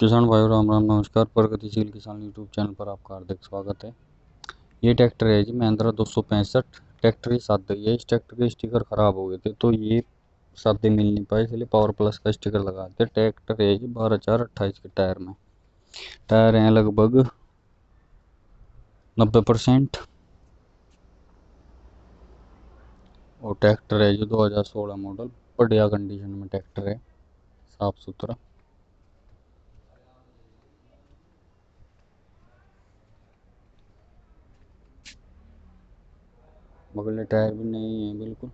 किसान भाइयों राम राम नमस्कार। प्रगतिशील किसान यूट्यूब चैनल पर आपका हार्दिक स्वागत है। ये ट्रैक्टर है जी महिंद्रा 265। ट्रैक्टर की साथी है। इस ट्रैक्टर के स्टिकर खराब हो गए थे तो ये साथी मिल नहीं पाए, इसलिए पावर प्लस का स्टिकर लगा थे। ट्रैक्टर है जी 12/4/28 के टायर में। टायर हैं लगभग 90%। और ट्रैक्टर है जो 2016 मॉडल, बढ़िया कंडीशन में ट्रैक्टर है, साफ सुथरा। बगले टायर भी नहीं है बिल्कुल।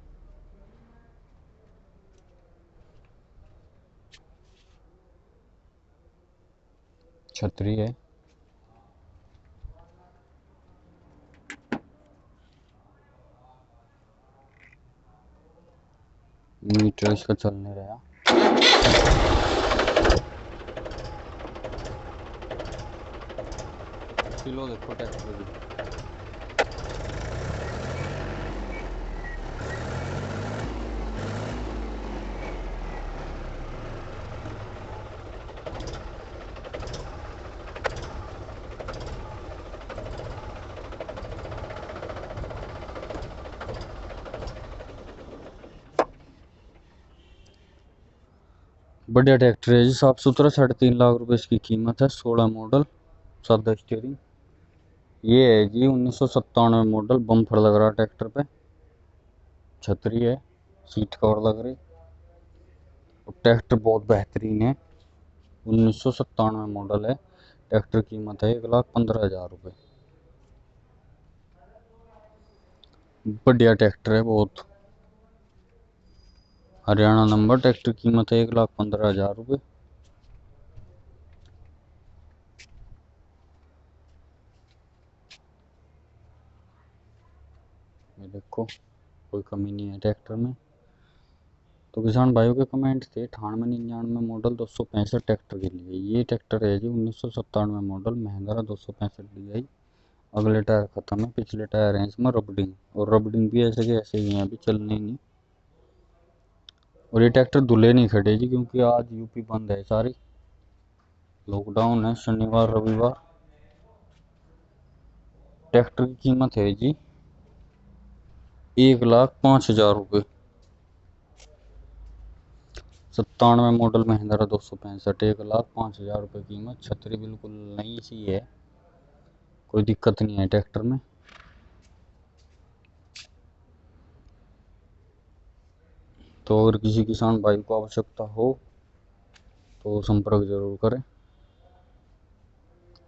छतरी है। मीटर इसका चल नहीं रहा। किलो देखो ट्रैक्टर की। बढ़िया ट्रैक्टर है जी, साफ सुथरा। 3.5 लाख रुपए इसकी कीमत है। 16 मॉडल, सादा स्टीयरिंग। ये है जी 1997 मॉडल। बम्पर लग रहा ट्रैक्टर पे। छतरी है, सीट कवर लग रही। और ट्रैक्टर बहुत बेहतरीन है। 1997 मॉडल है। ट्रैक्टर कीमत है 1,15,000 रुपये। बढ़िया ट्रैक्टर है बहुत। हरियाणा नंबर। ट्रैक्टर कीमत है 1,15,000 रुपये। ये देखो, कोई कमी नहीं है ट्रैक्टर में। तो किसान भाइयों के कमेंट थे 98-99 मॉडल 265 ट्रैक्टर के लिए। ये ट्रैक्टर है जी 1997 मॉडल महिंद्रा 265 DI। अगले टायर खत्म है, पिछले टायर हैं इसमें रबडिंग। और रबडिंग भी ऐसे के ऐसे ही हैं, अभी चलने ही नहीं। और ये ट्रैक्टर धुले नहीं खड़े जी, क्योंकि आज यूपी बंद है सारी, लॉकडाउन है शनिवार रविवार। ट्रैक्टर की कीमत है जी 1,05,000 रुपये। 97 मॉडल महिंद्रा 265, 1,05,000 रुपये कीमत। छतरी बिल्कुल नई सी है, कोई दिक्कत नहीं है ट्रैक्टर में। तो अगर किसी किसान भाई को आवश्यकता हो तो संपर्क जरूर करें।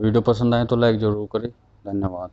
वीडियो पसंद आए तो लाइक जरूर करें। धन्यवाद।